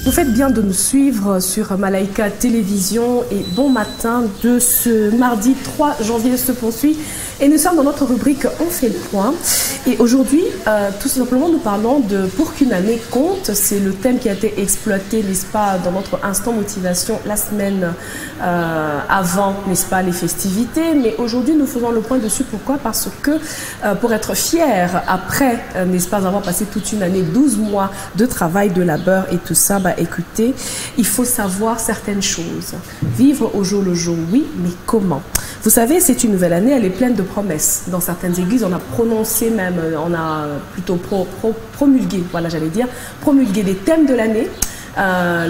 Vous faites bien de nous suivre sur Malaika Télévision et bon matin de ce mardi 3 janvier se poursuit et nous sommes dans notre rubrique On fait le point et aujourd'hui tout simplement nous parlons de pour qu'une année compte. C'est le thème qui a été exploité, n'est-ce pas, dans notre instant motivation la semaine avant, n'est-ce pas, les festivités, mais aujourd'hui nous faisons le point dessus. Pourquoi? Parce que pour être fier après, n'est-ce pas, avoir passé toute une année, 12 mois de travail, de labeur et tout ça, bah écoutez, il faut savoir certaines choses. Vivre au jour le jour, oui, mais comment? Vous savez, c'est une nouvelle année, elle est pleine de promesses. Dans certaines églises, on a prononcé même, on a plutôt promulgué, voilà j'allais dire, promulgué des thèmes de l'année.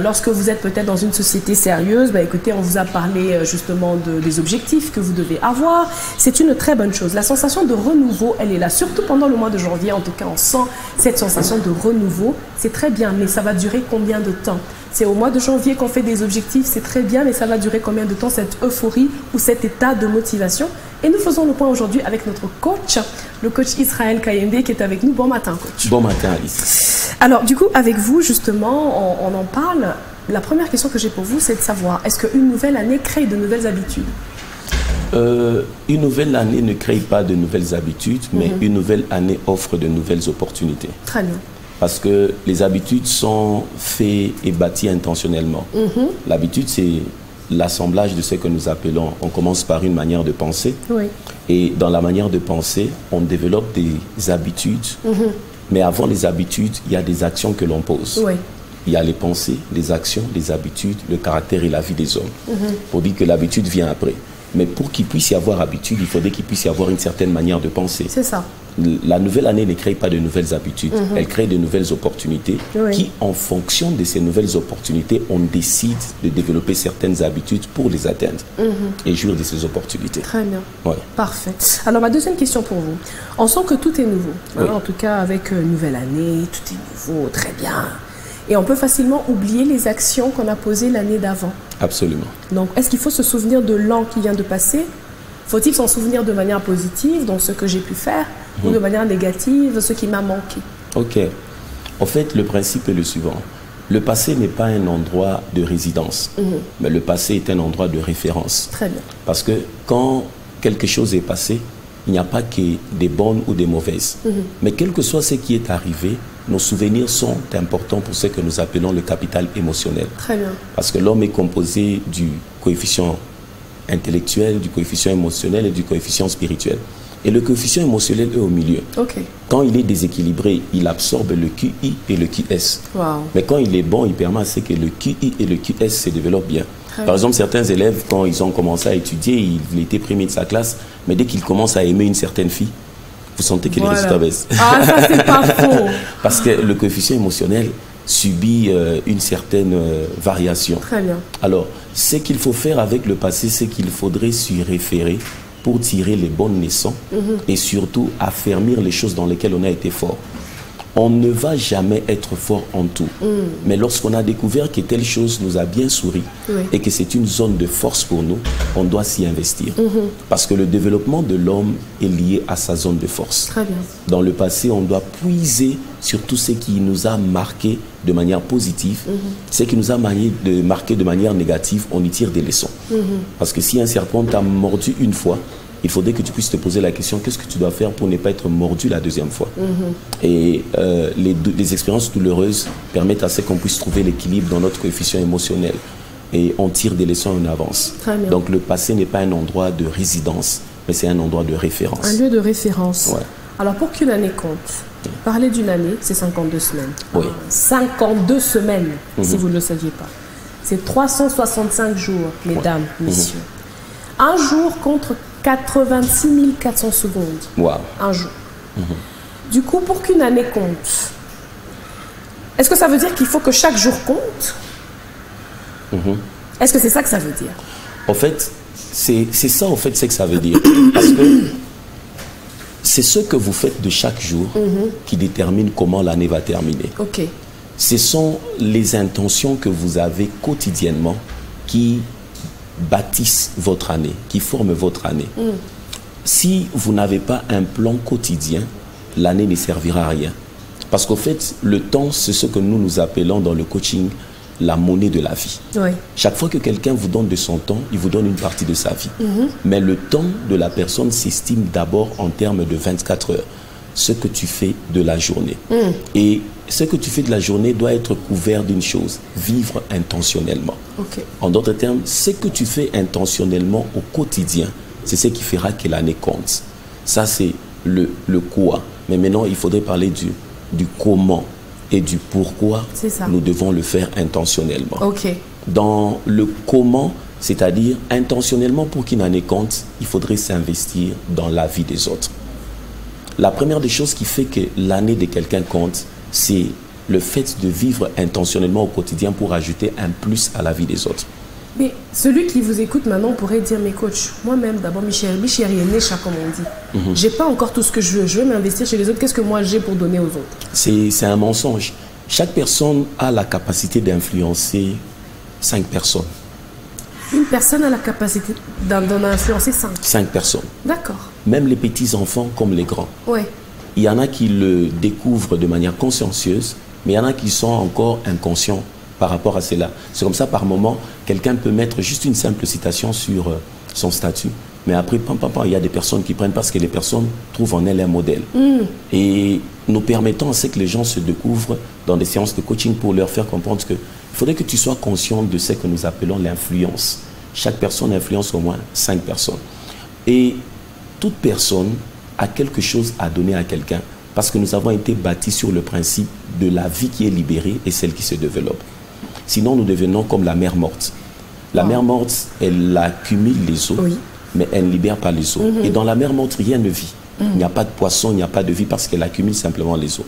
Lorsque vous êtes peut-être dans une société sérieuse, bah écoutez, on vous a parlé justement des objectifs que vous devez avoir. C'est une très bonne chose. La sensation de renouveau, elle est là, surtout pendant le mois de janvier. En tout cas, on sent cette sensation de renouveau. C'est très bien, mais ça va durer combien de temps? C'est au mois de janvier qu'on fait des objectifs, c'est très bien, mais ça va durer combien de temps, cette euphorie ou cet état de motivation? Et nous faisons le point aujourd'hui avec notre coach, le coach Israël Kayembe, qui est avec nous. Bon matin, coach. Bon matin, Alice. Alors, du coup, avec vous, justement, on en parle. La première question que j'ai pour vous, c'est de savoir, est-ce qu'une nouvelle année crée de nouvelles habitudes? Une nouvelle année ne crée pas de nouvelles habitudes, mais une nouvelle année offre de nouvelles opportunités. Très bien. Parce que les habitudes sont faites et bâties intentionnellement. L'habitude, c'est l'assemblage de ce que nous appelons, on commence par une manière de penser. Oui. Et dans la manière de penser, on développe des habitudes. Mais avant les habitudes, il y a des actions que l'on pose. Oui. Il y a les pensées, les actions, les habitudes, le caractère et la vie des hommes. Pour dire que l'habitude vient après. Mais pour qu'il puisse y avoir habitude, il faudrait qu'il puisse y avoir une certaine manière de penser. C'est ça. La nouvelle année ne crée pas de nouvelles habitudes. Elle crée de nouvelles opportunités qui, en fonction de ces nouvelles opportunités, on décide de développer certaines habitudes pour les atteindre et jouir de ces opportunités. Très bien. Ouais. Parfait. Alors, ma deuxième question pour vous. On sent que tout est nouveau. Hein, en tout cas, avec une nouvelle année, tout est nouveau, très bien. Et on peut facilement oublier les actions qu'on a posées l'année d'avant. Absolument. Donc, est-ce qu'il faut se souvenir de l'an qui vient de passer? Faut-il s'en souvenir de manière positive, dans ce que j'ai pu faire, ou de manière négative, ce qui m'a manqué? Ok. En fait, le principe est le suivant. Le passé n'est pas un endroit de résidence, mais le passé est un endroit de référence. Très bien. Parce que quand quelque chose est passé, il n'y a pas que des bonnes ou des mauvaises. Mais quel que soit ce qui est arrivé, nos souvenirs sont importants pour ce que nous appelons le capital émotionnel. Très bien. Parce que l'homme est composé du coefficient intellectuel, du coefficient émotionnel et du coefficient spirituel. Et le coefficient émotionnel est au milieu. Okay. Quand il est déséquilibré, il absorbe le QI et le QS. Wow. Mais quand il est bon, il permet à ce que le QI et le QS se développent bien. Par exemple, certains élèves, quand ils ont commencé à étudier, il était premier de sa classe, mais dès qu'ils commencent à aimer une certaine fille, vous sentez que les résultats baissent. Ah, ça c'est pas faux. Parce que le coefficient émotionnel subit une certaine variation. Très bien. Alors, ce qu'il faut faire avec le passé, c'est qu'il faudrait s'y référer pour tirer les bonnes leçons et surtout affermir les choses dans lesquelles on a été fort. On ne va jamais être fort en tout. Mais lorsqu'on a découvert que telle chose nous a bien souri et que c'est une zone de force pour nous, on doit s'y investir. Parce que le développement de l'homme est lié à sa zone de force. Très bien. Dans le passé, on doit puiser sur tout ce qui nous a marqué de manière positive. Ce qui nous a marqué de manière négative, on y tire des leçons. Parce que si un serpent t'a mordu une fois, il faudrait que tu puisses te poser la question, qu'est-ce que tu dois faire pour ne pas être mordu la deuxième fois? Et les expériences douloureuses permettent à ce qu'on puisse trouver l'équilibre dans notre coefficient émotionnel. Et on tire des leçons en avance. Donc le passé n'est pas un endroit de résidence, mais c'est un endroit de référence. Un lieu de référence. Ouais. Alors pour qu'une année compte, parler d'une année, c'est 52 semaines. Oui. 52 semaines, si vous ne le saviez pas. C'est 365 jours, mesdames, messieurs. Un jour contre 86 400 secondes. Wow. Un jour. Du coup, pour qu'une année compte, est-ce que ça veut dire qu'il faut que chaque jour compte? Est-ce que c'est ça que ça veut dire? En fait, c'est ça en fait, c'est que ça veut dire. Parce que c'est ce que vous faites de chaque jour qui détermine comment l'année va terminer. Ok. Ce sont les intentions que vous avez quotidiennement qui bâtissent votre année, qui forment votre année. Si vous n'avez pas un plan quotidien, l'année ne servira à rien. Parce qu'au fait, le temps, c'est ce que nous appelons dans le coaching la monnaie de la vie. Oui. Chaque fois que quelqu'un vous donne de son temps, il vous donne une partie de sa vie. Mais le temps de la personne s'estime d'abord en termes de 24 heures. Ce que tu fais de la journée. Et ce que tu fais de la journée doit être couvert d'une chose, vivre intentionnellement. Okay. En d'autres termes, ce que tu fais intentionnellement au quotidien, c'est ce qui fera que l'année compte. Ça, c'est le quoi. Mais maintenant, il faudrait parler du comment et du pourquoi nous devons le faire intentionnellement. Okay. Dans le comment, c'est-à-dire intentionnellement pour qu'une année compte, il faudrait s'investir dans la vie des autres. La première des choses qui fait que l'année de quelqu'un compte, c'est le fait de vivre intentionnellement au quotidien pour ajouter un plus à la vie des autres. Mais celui qui vous écoute maintenant pourrait dire, mais coach, moi-même d'abord, Michel est né chat comme on dit. J'ai pas encore tout ce que je veux. Je veux m'investir chez les autres. Qu'est-ce que moi j'ai pour donner aux autres? C'est un mensonge. Chaque personne a la capacité d'influencer 5 personnes. Une personne a la capacité d'en influencer 5. 5 personnes. D'accord. Même les petits-enfants comme les grands. Ouais. Il y en a qui le découvrent de manière consciencieuse, mais il y en a qui sont encore inconscients par rapport à cela. C'est comme ça, par moment, quelqu'un peut mettre juste une simple citation sur son statut, mais après, il y a des personnes qui prennent parce que les personnes trouvent en elles un modèle. Et nous permettons à ce que les gens se découvrent dans des séances de coaching pour leur faire comprendre qu'il faudrait que tu sois conscient de ce que nous appelons l'influence. Chaque personne influence au moins 5 personnes. Et toute personne a quelque chose à donner à quelqu'un parce que nous avons été bâtis sur le principe de la vie qui est libérée et celle qui se développe. Sinon, nous devenons comme la mer morte. La mer morte, elle accumule les eaux, mais elle ne libère pas les eaux. Et dans la mer morte, rien ne vit. Il n'y a pas de poisson, il n'y a pas de vie parce qu'elle accumule simplement les eaux.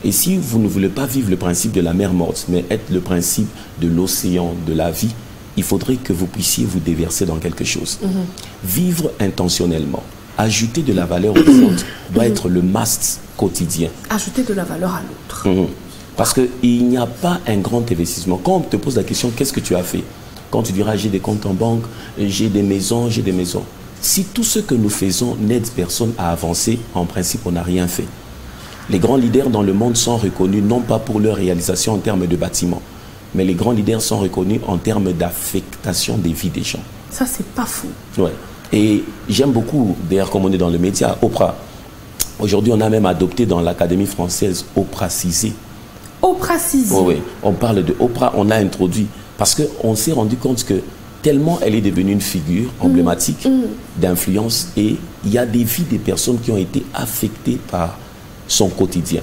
Et si vous ne voulez pas vivre le principe de la mer morte, mais être le principe de l'océan, de la vie, il faudrait que vous puissiez vous déverser dans quelque chose. Vivre intentionnellement, ajouter de la valeur aux autres doit être le must quotidien. Ajouter de la valeur à l'autre. Parce qu'il n'y a pas un grand investissement. Quand on te pose la question, qu'est-ce que tu as fait? Quand tu diras, j'ai des comptes en banque, j'ai des maisons, j'ai des maisons. Si tout ce que nous faisons n'aide personne à avancer, en principe, on n'a rien fait. Les grands leaders dans le monde sont reconnus non pas pour leur réalisation en termes de bâtiments, mais les grands leaders sont reconnus en termes d'affectation des vies des gens. Ça, c'est pas fou. Ouais. Et j'aime beaucoup, d'ailleurs, comme on est dans le média, Oprah. Aujourd'hui, on a même adopté dans l'Académie française Opracisé. Opracisé. Oui, on parle de Oprah, on l'a introduit parce qu'on s'est rendu compte que tellement elle est devenue une figure emblématique d'influence et il y a des vies des personnes qui ont été affectées par son quotidien.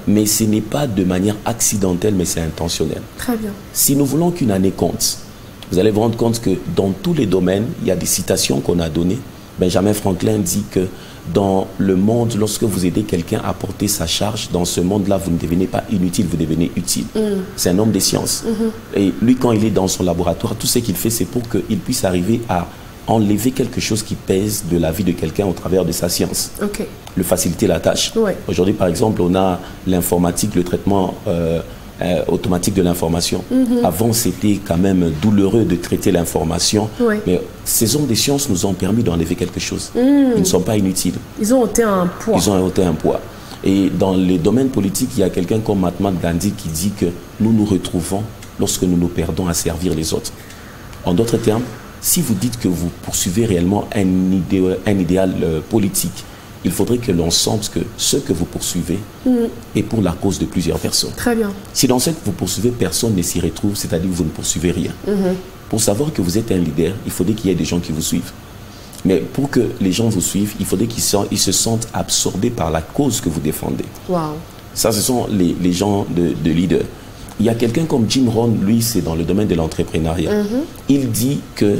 Mais ce n'est pas de manière accidentelle, mais c'est intentionnel. Très bien. Si nous voulons qu'une année compte, vous allez vous rendre compte que dans tous les domaines, il y a des citations qu'on a données. Benjamin Franklin dit que dans le monde, lorsque vous aidez quelqu'un à porter sa charge, dans ce monde-là, vous ne devenez pas inutile, vous devenez utile. C'est un homme des sciences. Et lui, quand il est dans son laboratoire, tout ce qu'il fait, c'est pour qu'il puisse arriver à enlever quelque chose qui pèse de la vie de quelqu'un au travers de sa science. Le faciliter la tâche. Aujourd'hui, par exemple, on a l'informatique, le traitement automatique de l'information. Avant, c'était quand même douloureux de traiter l'information, mais ces hommes des sciences nous ont permis d'enlever quelque chose. Ils ne sont pas inutiles. Ils ont ôté un poids. Ils ont ôté un poids. Et dans les domaines politiques, il y a quelqu'un comme Mahatma Gandhi qui dit que nous nous retrouvons lorsque nous nous perdons à servir les autres. En d'autres termes, si vous dites que vous poursuivez réellement un idéal politique, il faudrait que l'on sente que ce que vous poursuivez est pour la cause de plusieurs personnes. Très bien. Si dans ce que vous poursuivez, personne ne s'y retrouve, c'est-à-dire que vous ne poursuivez rien. Pour savoir que vous êtes un leader, il faudrait qu'il y ait des gens qui vous suivent. Mais pour que les gens vous suivent, il faudrait qu'ils se sentent absorbés par la cause que vous défendez. Ça, ce sont les gens de leaders. Il y a quelqu'un comme Jim Rohn, lui, c'est dans le domaine de l'entrepreneuriat. Il dit que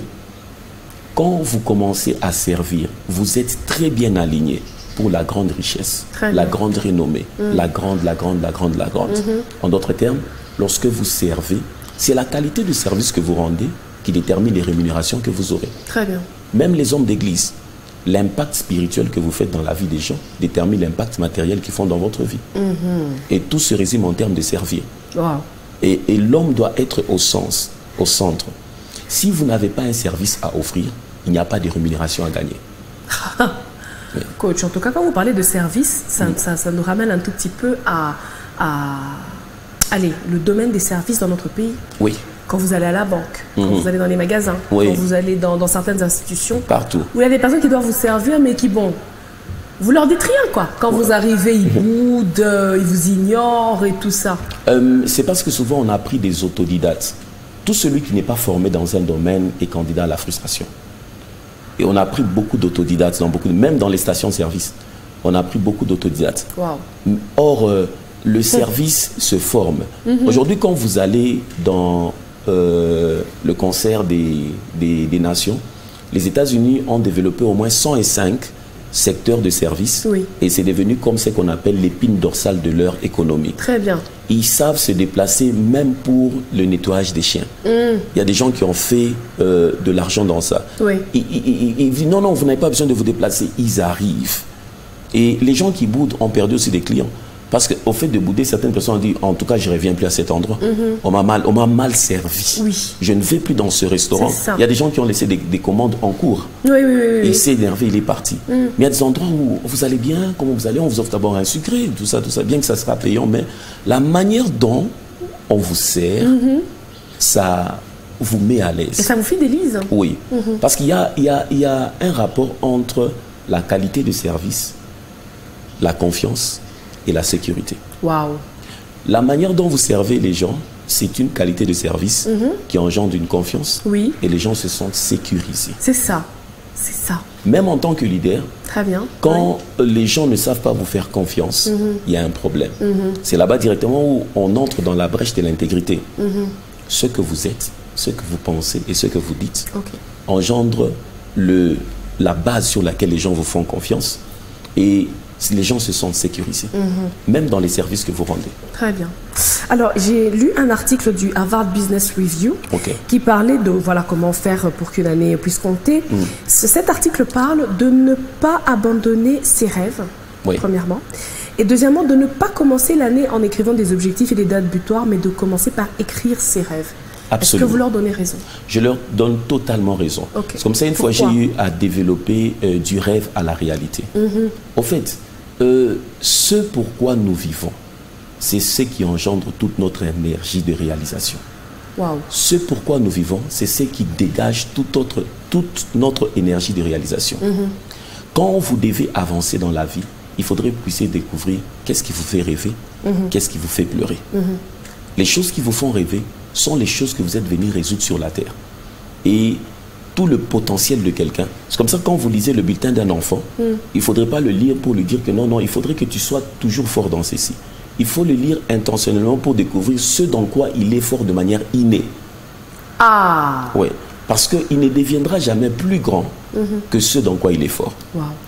quand vous commencez à servir, vous êtes très bien aligné pour la grande richesse, la grande renommée, la grande. En d'autres termes, lorsque vous servez, c'est la qualité du service que vous rendez qui détermine les rémunérations que vous aurez. Très bien. Même les hommes d'église, l'impact spirituel que vous faites dans la vie des gens détermine l'impact matériel qu'ils font dans votre vie. Et tout se résume en termes de servir. Et l'homme doit être au centre. Si vous n'avez pas un service à offrir, il n'y a pas de rémunération à gagner. Coach, en tout cas, quand vous parlez de service, ça nous ramène un tout petit peu allez, le domaine des services dans notre pays. Oui. Quand vous allez à la banque, quand vous allez dans les magasins, Oui. quand vous allez dans certaines institutions. Partout. Où il y a des personnes qui doivent vous servir, mais qui, bon, vous leur dites rien, quoi. Quand vous arrivez, ils boudent, ils vous ignorent et tout ça. C'est parce que souvent, on a pris des autodidactes. Tout celui qui n'est pas formé dans un domaine est candidat à la frustration. Et on a pris beaucoup d'autodidactes, même dans les stations-service. On a pris beaucoup d'autodidactes. Wow. Or, le service se forme. Aujourd'hui, quand vous allez dans le concert des nations, les États-Unis ont développé au moins 105 secteurs de services. Oui. Et c'est devenu comme ce qu'on appelle l'épine dorsale de leur économie. Très bien. Ils savent se déplacer même pour le nettoyage des chiens. Il y a des gens qui ont fait de l'argent dans ça. Oui. Ils disent non, vous n'avez pas besoin de vous déplacer. Ils arrivent. Et les gens qui boudent ont perdu aussi des clients. Parce qu'au fait de bouder, certaines personnes ont dit, en tout cas, je ne reviens plus à cet endroit. On m'a mal servi. Oui. Je ne vais plus dans ce restaurant. Il y a des gens qui ont laissé des commandes en cours. Oui. Il s'est énervé, il est parti. Mais il y a des endroits où vous allez bien, comment vous allez, on vous offre d'abord un sucré, tout ça, bien que ça sera payant, mais la manière dont on vous sert, ça vous met à l'aise. Et ça vous fidélise. Oui. Parce qu'il y a un rapport entre la qualité de service, la confiance et la sécurité. Waouh. La manière dont vous servez les gens, c'est une qualité de service qui engendre une confiance. Oui. Et les gens se sentent sécurisés. C'est ça. C'est ça. Même en tant que leader, très bien. Quand les gens ne savent pas vous faire confiance, il y a un problème. C'est là-bas directement où on entre dans la brèche de l'intégrité. Ce que vous êtes, ce que vous pensez et ce que vous dites engendre la base sur laquelle les gens vous font confiance. Et les gens se sentent sécurisés, même dans les services que vous rendez. Très bien. Alors, j'ai lu un article du Harvard Business Review qui parlait de comment faire pour qu'une année puisse compter. Cet article parle de ne pas abandonner ses rêves, premièrement, et deuxièmement, de ne pas commencer l'année en écrivant des objectifs et des dates butoirs, mais de commencer par écrire ses rêves. Est-ce que vous leur donnez raison? Je leur donne totalement raison. C'est comme ça, une fois, j'ai eu à développer du rêve à la réalité. Au fait, ce pourquoi nous vivons, c'est ce qui engendre toute notre énergie de réalisation. Ce pourquoi nous vivons, c'est ce qui dégage toute notre énergie de réalisation. Quand vous devez avancer dans la vie, il faudrait que vous puissiez découvrir qu'est-ce qui vous fait rêver, qu'est-ce qui vous fait pleurer. Les choses qui vous font rêver sont les choses que vous êtes venus résoudre sur la terre. Et tout le potentiel de quelqu'un. C'est comme ça quand vous lisez le bulletin d'un enfant, il ne faudrait pas le lire pour lui dire que non, il faudrait que tu sois toujours fort dans ceci. Il faut le lire intentionnellement pour découvrir ce dans quoi il est fort de manière innée. Oui, parce qu'il ne deviendra jamais plus grand que ce dans quoi il est fort.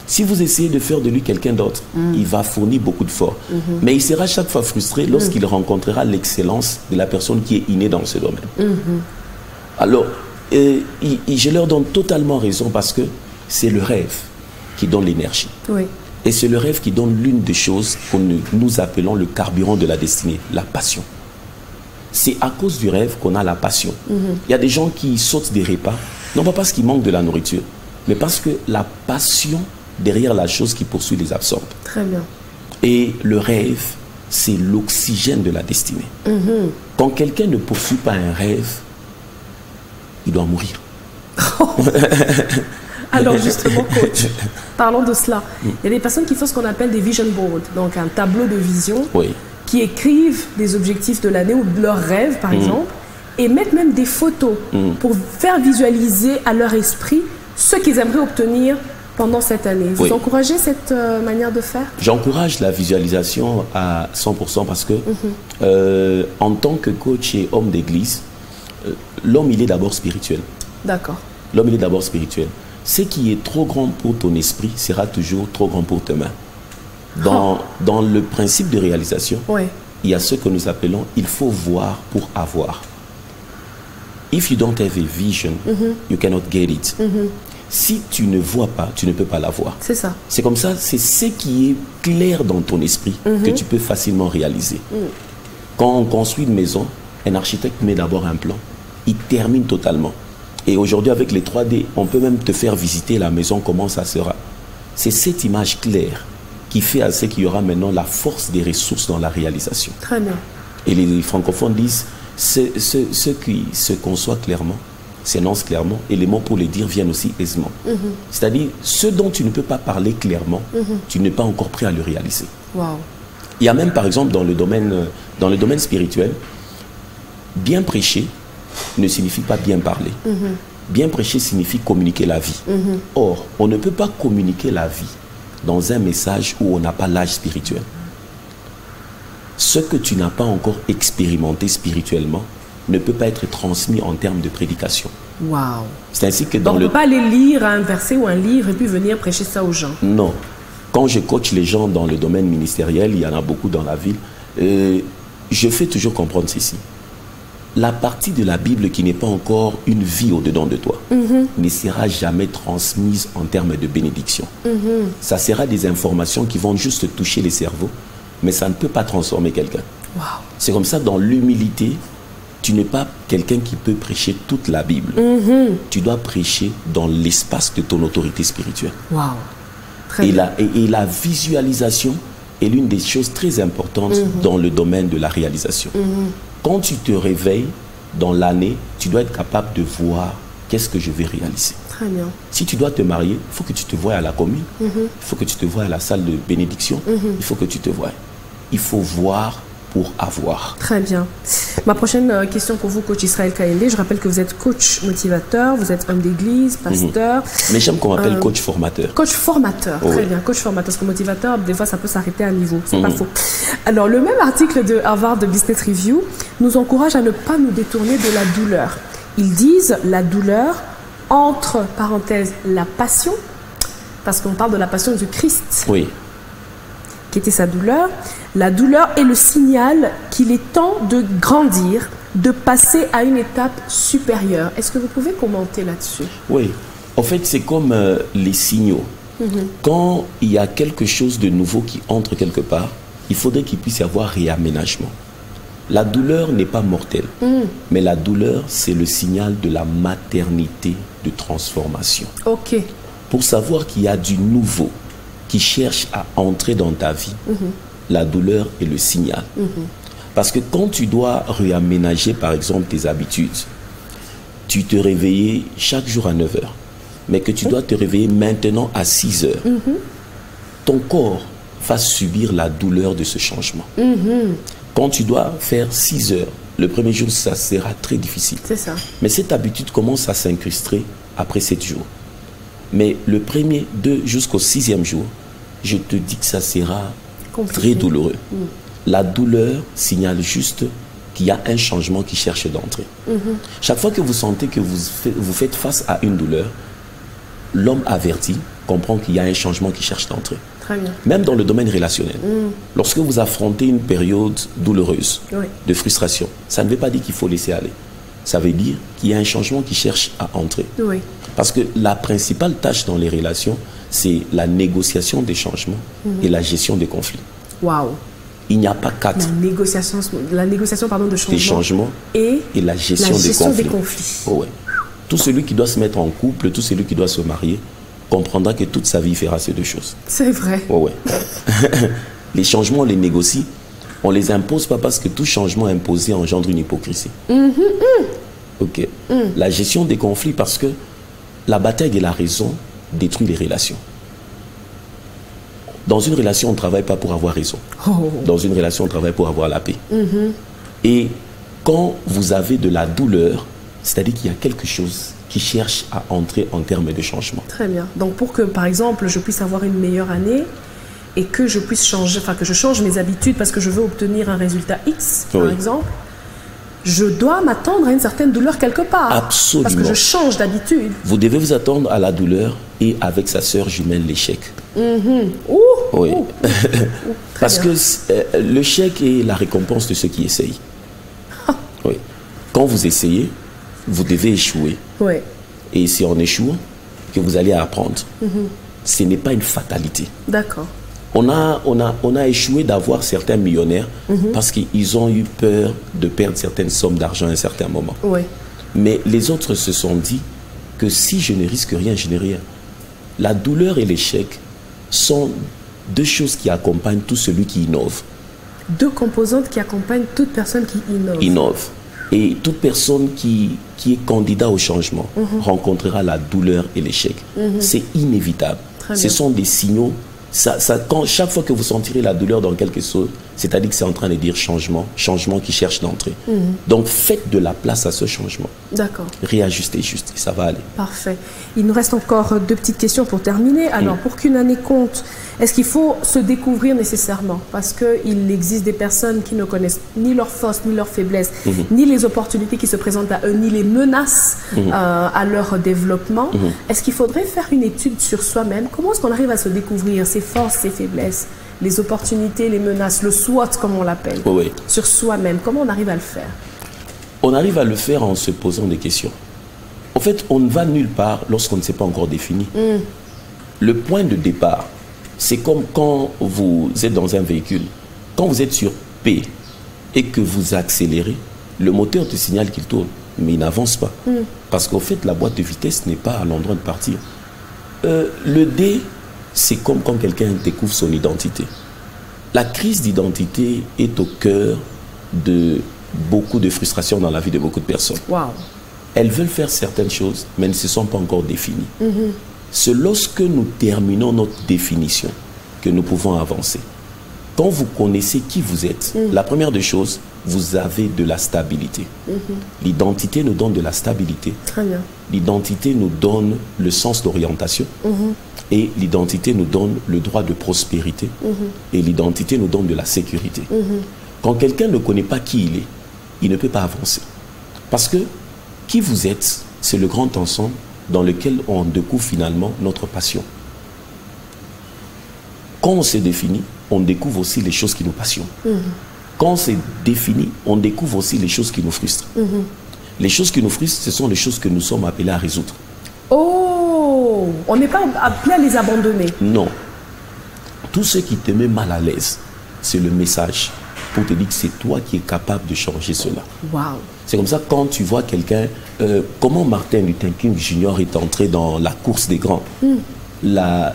Si vous essayez de faire de lui quelqu'un d'autre, il va fournir beaucoup de force. Mais il sera chaque fois frustré lorsqu'il rencontrera l'excellence de la personne qui est innée dans ce domaine. Alors, je leur donne totalement raison parce que c'est le rêve qui donne l'énergie. Et c'est le rêve qui donne l'une des choses que nous appelons le carburant de la destinée, la passion. C'est à cause du rêve qu'on a la passion. Il y a des gens qui sautent des repas, non pas parce qu'ils manquent de la nourriture, mais parce que la passion derrière la chose qui poursuit les absorbe. Très bien. Et le rêve, c'est l'oxygène de la destinée. Quand quelqu'un ne poursuit pas un rêve, il doit mourir. Alors justement, coach, parlons de cela. Il y a des personnes qui font ce qu'on appelle des vision boards, donc un tableau de vision, qui écrivent des objectifs de l'année ou de leurs rêves, par exemple, et mettent même des photos pour faire visualiser à leur esprit ce qu'ils aimeraient obtenir pendant cette année. Vous encouragez cette manière de faire? J'encourage la visualisation à 100% parce que en tant que coach et homme d'église, l'homme, il est d'abord spirituel. D'accord. L'homme, il est d'abord spirituel. Ce qui est trop grand pour ton esprit sera toujours trop grand pour tes mains. Dans le principe de réalisation, il y a ce que nous appelons « il faut voir pour avoir ». If you don't have a vision, you cannot get it. Si tu ne vois pas, tu ne peux pas l'avoir. C'est ça. C'est comme ça, c'est ce qui est clair dans ton esprit que tu peux facilement réaliser. Quand on construit une maison, un architecte met d'abord un plan. Il termine totalement. Et aujourd'hui, avec les 3D, on peut même te faire visiter la maison, comment ça sera. C'est cette image claire qui fait à ce qu'il y aura maintenant la force des ressources dans la réalisation. Très bien. Et les francophones disent ce qui se conçoit clairement, s'énonce clairement, et les mots pour les dire viennent aussi aisément. C'est-à-dire, ce dont tu ne peux pas parler clairement, tu n'es pas encore prêt à le réaliser. Wow. Il y a même, par exemple, dans le domaine spirituel, bien prêcher ne signifie pas bien parler. Bien prêcher signifie communiquer la vie. Or, on ne peut pas communiquer la vie dans un message où on n'a pas l'âge spirituel. Ce que tu n'as pas encore expérimenté spirituellement ne peut pas être transmis en termes de prédication. Wow. C'est ainsi que Donc on ne peut pas aller lire un verset ou un livre et puis venir prêcher ça aux gens. Non. Quand je coach les gens dans le domaine ministériel, il y en a beaucoup dans la ville, je fais toujours comprendre ceci. La partie de la Bible qui n'est pas encore une vie au-dedans de toi ne sera jamais transmise en termes de bénédiction. Ça sera des informations qui vont juste toucher les cerveaux, mais ça ne peut pas transformer quelqu'un. Wow. C'est comme ça, dans l'humilité, tu n'es pas quelqu'un qui peut prêcher toute la Bible. Tu dois prêcher dans l'espace de ton autorité spirituelle. Wow. Très Et bien. la visualisation est l'une des choses très importantes dans le domaine de la réalisation. Quand tu te réveilles dans l'année, tu dois être capable de voir qu'est-ce que je vais réaliser. Très bien. Si tu dois te marier, il faut que tu te voies à la commune, il faut que tu te voies à la salle de bénédiction, il faut que tu te voies. Il faut voir pour avoir. Très bien. Ma prochaine question pour vous, coach Israël Kayembe. Je rappelle que vous êtes coach motivateur, vous êtes homme d'église, pasteur. Mais j'aime qu'on m'appelle coach formateur. Coach formateur, Oui. très bien. Coach formateur, parce que motivateur, des fois, ça peut s'arrêter à un niveau. C'est pas faux. Alors, le même article de Harvard Business Review nous encourage à ne pas nous détourner de la douleur. Ils disent la douleur, entre parenthèses, la passion, parce qu'on parle de la passion du Christ, Oui. qui était sa douleur. La douleur est le signal qu'il est temps de grandir, de passer à une étape supérieure. Est-ce que vous pouvez commenter là-dessus? Oui. En fait, c'est comme les signaux. Quand il y a quelque chose de nouveau qui entre quelque part, il faudrait qu'il puisse y avoir réaménagement. La douleur n'est pas mortelle, mais la douleur, c'est le signal de la maternité de transformation. Ok. Pour savoir qu'il y a du nouveau qui cherche à entrer dans ta vie, la douleur est le signal. Parce que quand tu dois réaménager, par exemple, tes habitudes, tu te réveillais chaque jour à 9 heures, mais que tu dois te réveiller maintenant à 6 heures, ton corps va subir la douleur de ce changement. Quand tu dois faire 6 heures, le premier jour, ça sera très difficile. C'est ça. Mais cette habitude commence à s'incruster après 7 jours. Mais le premier, 2 jusqu'au 6e jour, je te dis que ça sera Compliqué. très douloureux. La douleur signale juste qu'il y a un changement qui cherche d'entrer. Chaque fois que vous sentez que vous faites face à une douleur, l'homme averti comprend qu'il y a un changement qui cherche d'entrer. Très bien. Même dans le domaine relationnel. Lorsque vous affrontez une période douloureuse, Oui. de frustration, ça ne veut pas dire qu'il faut laisser aller. Ça veut dire qu'il y a un changement qui cherche à entrer. Oui. Parce que la principale tâche dans les relations, c'est la négociation des changements et la gestion des conflits. Waouh. Il n'y a pas quatre. La négociation pardon, de changement. Des changements et la gestion, des conflits. Oh ouais. Tout celui qui doit se mettre en couple, tout celui qui doit se marier, comprendra que toute sa vie fera ces deux choses. C'est vrai. Oh ouais. Les changements, on les négocie. On ne les impose pas parce que tout changement imposé engendre une hypocrisie. Ok. La gestion des conflits parce que la bataille de la raison détruit les relations. Dans une relation, on ne travaille pas pour avoir raison. Dans une relation, on travaille pour avoir la paix. Et quand vous avez de la douleur, c'est-à-dire qu'il y a quelque chose qui cherche à entrer en termes de changement. Très bien. Donc pour que, par exemple, je puisse avoir une meilleure année et que je puisse changer, enfin que je change mes habitudes parce que je veux obtenir un résultat X, par exemple, je dois m'attendre à une certaine douleur quelque part. Absolument. Parce que je change d'habitude. Vous devez vous attendre à la douleur et avec sa sœur jumelle, l'échec. Oui. Parce que le chèque est la récompense de ceux qui essayent. Oui. Quand vous essayez, vous devez échouer. Oui. Et c'est en échouant que vous allez apprendre. Ce n'est pas une fatalité. D'accord. On a échoué d'avoir certains millionnaires parce qu'ils ont eu peur de perdre certaines sommes d'argent à un certain moment. Oui. Mais les autres se sont dit que si je ne risque rien, je n'ai rien. La douleur et l'échec sont deux choses qui accompagnent tout celui qui innove. Deux composantes qui accompagnent toute personne qui innove. Innove. Et toute personne qui est candidat au changement rencontrera la douleur et l'échec. C'est inévitable. Ce sont des signaux. Chaque fois que vous sentirez la douleur dans quelque chose, c'est-à-dire que c'est en train de dire changement, changement qui cherche d'entrer. Donc faites de la place à ce changement. D'accord. Réajustez juste, et ça va aller. Parfait. Il nous reste encore deux petites questions pour terminer. Alors, pour qu'une année compte, est-ce qu'il faut se découvrir nécessairement? Parce qu'il existe des personnes qui ne connaissent ni leurs forces, ni leurs faiblesses, ni les opportunités qui se présentent à eux, ni les menaces à leur développement. Est-ce qu'il faudrait faire une étude sur soi-même? Comment est-ce qu'on arrive à se découvrir ses forces, ses faiblesses, les opportunités, les menaces, le SWOT comme on l'appelle, sur soi-même? Comment on arrive à le faire? On arrive à le faire en se posant des questions. En fait, on ne va nulle part lorsqu'on ne s'est pas encore défini. Le point de départ, c'est comme quand vous êtes dans un véhicule. Quand vous êtes sur P et que vous accélérez, le moteur te signale qu'il tourne, mais il n'avance pas. Parce qu'en fait, la boîte de vitesse n'est pas à l'endroit de partir. Le D, c'est comme quand quelqu'un découvre son identité. La crise d'identité est au cœur de beaucoup de frustration dans la vie de beaucoup de personnes. Elles veulent faire certaines choses, mais ne se sont pas encore définies. C'est lorsque nous terminons notre définition que nous pouvons avancer. Quand vous connaissez qui vous êtes, la première des choses, vous avez de la stabilité. L'identité nous donne de la stabilité. Très bien. L'identité nous donne le sens d'orientation. Et l'identité nous donne le droit de prospérité. Et l'identité nous donne de la sécurité. Quand quelqu'un ne connaît pas qui il ne peut pas avancer. Parce que qui vous êtes, c'est le grand ensemble dans lequel on découvre finalement notre passion. Quand on s'est défini, on découvre aussi les choses qui nous passionnent. Quand on s'est défini, on découvre aussi les choses qui nous frustrent. Les choses qui nous frustrent, ce sont les choses que nous sommes appelés à résoudre. Oh, on n'est pas appelé à les abandonner. Non. Tout ce qui te met mal à l'aise, c'est le message pour te dire que c'est toi qui es capable de changer cela. C'est comme ça quand tu vois quelqu'un, comment Martin Luther King Jr. est entré dans la course des grands. La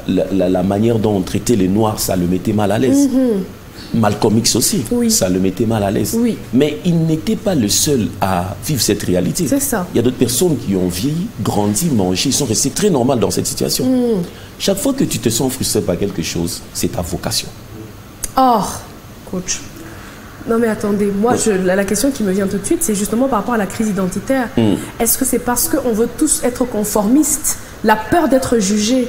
manière dont on traitait les Noirs, ça le mettait mal à l'aise. Malcolm X aussi, ça le mettait mal à l'aise. Mais il n'était pas le seul à vivre cette réalité. C'est ça. Il y a d'autres personnes qui ont vieilli, grandi, mangé, ils sont restés très normaux dans cette situation. Chaque fois que tu te sens frustré par quelque chose, c'est ta vocation. Or, coach, non mais attendez, moi la question qui me vient tout de suite, c'est justement par rapport à la crise identitaire. Est-ce que c'est parce qu'on veut tous être conformistes, la peur d'être jugé,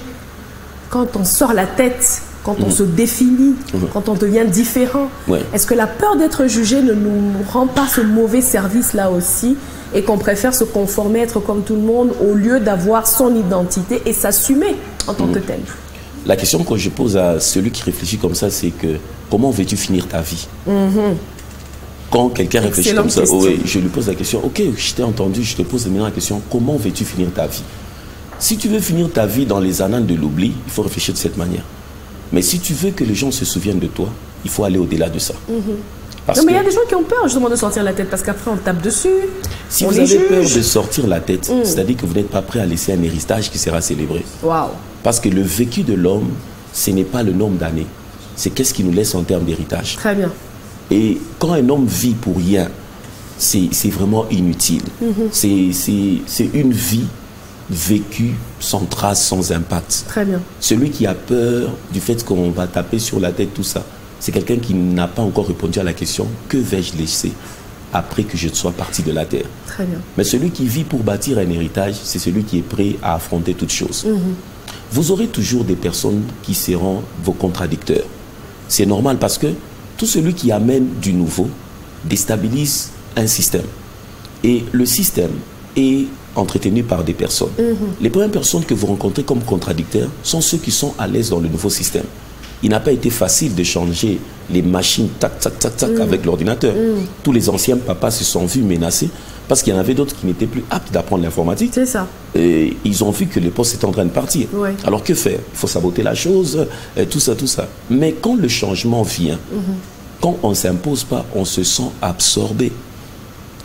quand on sort la tête, quand on se définit, quand on devient différent, est-ce que la peur d'être jugé ne nous rend pas ce mauvais service-là aussi et qu'on préfère se conformer, être comme tout le monde au lieu d'avoir son identité et s'assumer en tant que tel? La question que je pose à celui qui réfléchit comme ça, c'est que comment veux-tu finir ta vie? Quand quelqu'un réfléchit comme ça, je lui pose la question, ok, je t'ai entendu, je te pose maintenant la question, comment veux-tu finir ta vie? Si tu veux finir ta vie dans les annales de l'oubli, il faut réfléchir de cette manière. Mais si tu veux que les gens se souviennent de toi, il faut aller au-delà de ça. Non, mais il y a des gens qui ont peur justement de sortir la tête parce qu'après on tape dessus. Si vous avez peur de sortir la tête, c'est-à-dire que vous n'êtes pas prêt à laisser un héritage qui sera célébré. Parce que le vécu de l'homme, ce n'est pas le nombre d'années, c'est qu'est-ce qu'il nous laisse en termes d'héritage. Très bien. Et quand un homme vit pour rien, c'est vraiment inutile. C'est une vie vécue sans trace, sans impact. Très bien. Celui qui a peur du fait qu'on va taper sur la tête, tout ça, c'est quelqu'un qui n'a pas encore répondu à la question « Que vais-je laisser après que je sois parti de la terre ?» Très bien. Mais celui qui vit pour bâtir un héritage, c'est celui qui est prêt à affronter toutes choses. Vous aurez toujours des personnes qui seront vos contradicteurs. C'est normal parce que tout celui qui amène du nouveau déstabilise un système. Et le système est entretenu par des personnes. Les premières personnes que vous rencontrez comme contradicteurs sont ceux qui sont à l'aise dans le nouveau système. Il n'a pas été facile de changer les machines tac, tac, tac, tac avec l'ordinateur. Tous les anciens papas se sont vus menacés parce qu'il y en avait d'autres qui n'étaient plus aptes d'apprendre l'informatique. C'est ça. Et ils ont vu que les postes étaient en train de partir. Alors que faire? Il faut saboter la chose, tout ça, tout ça. Mais quand le changement vient, quand on ne s'impose pas, on se sent absorbé.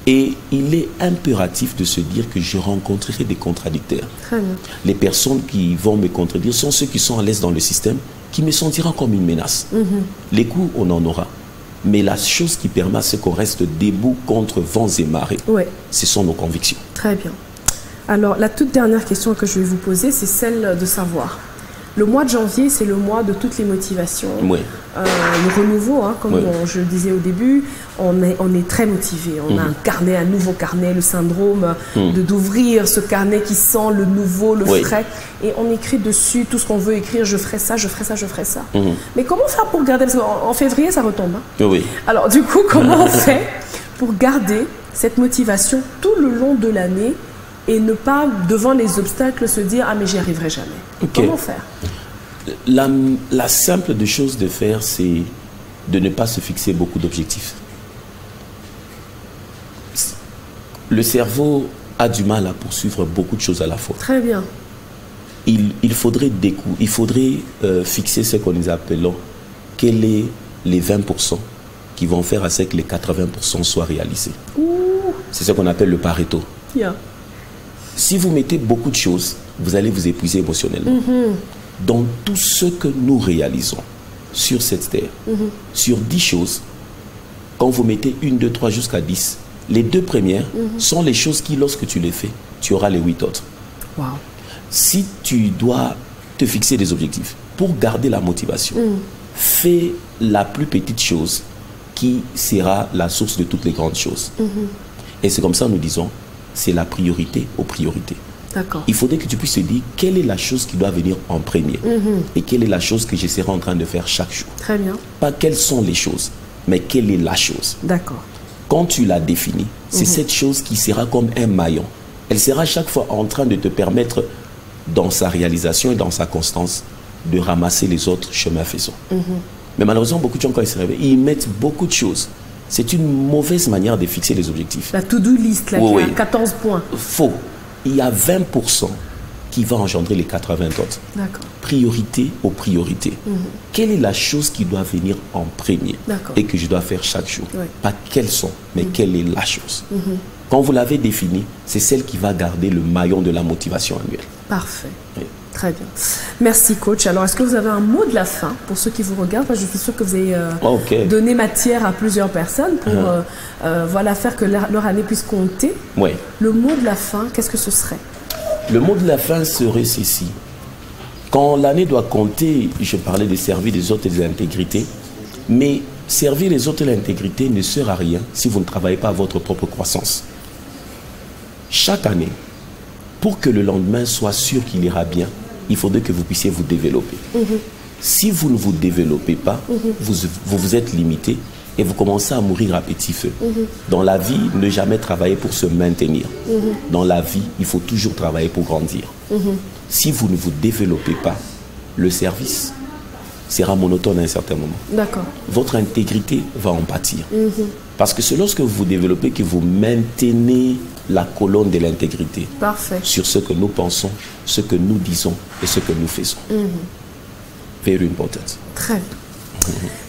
Et il est impératif de se dire que je rencontrerai des contradicteurs. Les personnes qui vont me contredire sont ceux qui sont à l'aise dans le système, qui me sentiront comme une menace. Les coups, on en aura. Mais la chose qui permet à ce qu'on reste debout contre vents et marées, Ouais. ce sont nos convictions. Très bien. Alors, la toute dernière question que je vais vous poser, c'est celle de savoir. Le mois de janvier, c'est le mois de toutes les motivations. Oui. Le renouveau, hein, comme Oui. je le disais au début, on est très motivé. On a un carnet, un nouveau carnet, le syndrome d'ouvrir ce carnet qui sent le nouveau, le Oui. frais. Et on écrit dessus tout ce qu'on veut écrire. Je ferai ça, je ferai ça, je ferai ça. Mais comment faire pour garder... Parce qu'en février, ça retombe. Hein. Oui. Alors, du coup, comment on fait pour garder cette motivation tout le long de l'année et ne pas, devant les obstacles, se dire « Ah, mais j'y arriverai jamais Ok. ». Comment faire? La simple des choses de faire, c'est de ne pas se fixer beaucoup d'objectifs. Le cerveau a du mal à poursuivre beaucoup de choses à la fois. Très bien. Il faudrait fixer ce que nous appelons quels est les 20% qui vont faire à ce que les 80% soient réalisés. C'est ce qu'on appelle le Pareto. Yeah. Si vous mettez beaucoup de choses, vous allez vous épuiser émotionnellement. Dans tout ce que nous réalisons sur cette terre, sur 10 choses, quand vous mettez 1, 2, 3 jusqu'à 10, les 2 premières sont les choses qui, lorsque tu les fais, tu auras les 8 autres. Wow. Si tu dois te fixer des objectifs pour garder la motivation, fais la plus petite chose qui sera la source de toutes les grandes choses. Et c'est comme ça nous disons, c'est la priorité aux priorités. D'accord. Il faudrait que tu puisses te dire quelle est la chose qui doit venir en premier et quelle est la chose que je serai en train de faire chaque jour. Très bien. Pas quelles sont les choses, mais quelle est la chose. D'accord. Quand tu la définis, c'est cette chose qui sera comme un maillon. Elle sera chaque fois en train de te permettre, dans sa réalisation et dans sa constance, de ramasser les autres chemins faisant. Mais malheureusement, beaucoup de gens, quand ils se réveillent, ils mettent beaucoup de choses. C'est une mauvaise manière de fixer les objectifs. La to-do list, là, qui a 14 points. Faux. Il y a 20% qui va engendrer les 80 autres. D'accord. Priorité aux priorités. Quelle est la chose qui doit venir en premier et que je dois faire chaque jour? Ouais. Pas quelles sont, mais quelle est la chose. Quand vous l'avez définie, c'est celle qui va garder le maillon de la motivation annuelle. Parfait. Oui. Très bien. Merci, coach. Alors, est-ce que vous avez un mot de la fin pour ceux qui vous regardent? Je suis sûre que vous avez donné matière à plusieurs personnes pour voilà, faire que leur année puisse compter. Oui. Le mot de la fin, qu'est-ce que ce serait? Le mot de la fin serait ceci. Quand l'année doit compter, je parlais de servir les autres et de l'intégrité, mais servir les autres et l'intégrité ne sert à rien si vous ne travaillez pas à votre propre croissance. Chaque année, pour que le lendemain soit sûr qu'il ira bien, il faudrait que vous puissiez vous développer. Si vous ne vous développez pas, vous êtes limité et vous commencez à mourir à petit feu. Dans la vie, ne jamais travailler pour se maintenir. Dans la vie, il faut toujours travailler pour grandir. Si vous ne vous développez pas, le service sera monotone à un certain moment. D'accord. Votre intégrité va en pâtir. Parce que c'est lorsque vous vous développez que vous maintenez la colonne de l'intégrité. Parfait. Sur ce que nous pensons, ce que nous disons et ce que nous faisons. Very important. Très bien.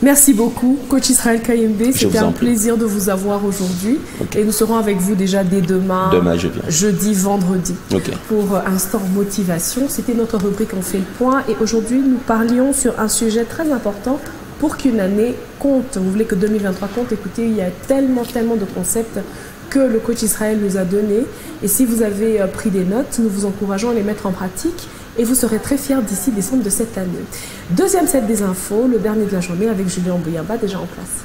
Merci beaucoup, coach Israël Kayembe. C'était un plaisir de vous avoir aujourd'hui. Et nous serons avec vous déjà dès demain, je viens. Jeudi, vendredi, pour Instant Motivation. C'était notre rubrique On fait le point. Et aujourd'hui, nous parlions sur un sujet très important pour qu'une année compte. Vous voulez que 2023 compte? Écoutez, il y a tellement de concepts que le coach Israël nous a donnés. Et si vous avez pris des notes, nous vous encourageons à les mettre en pratique. Et vous serez très fiers d'ici décembre de cette année. Deuxième set des infos, le dernier de la journée avec Julien Bouyamba déjà en place.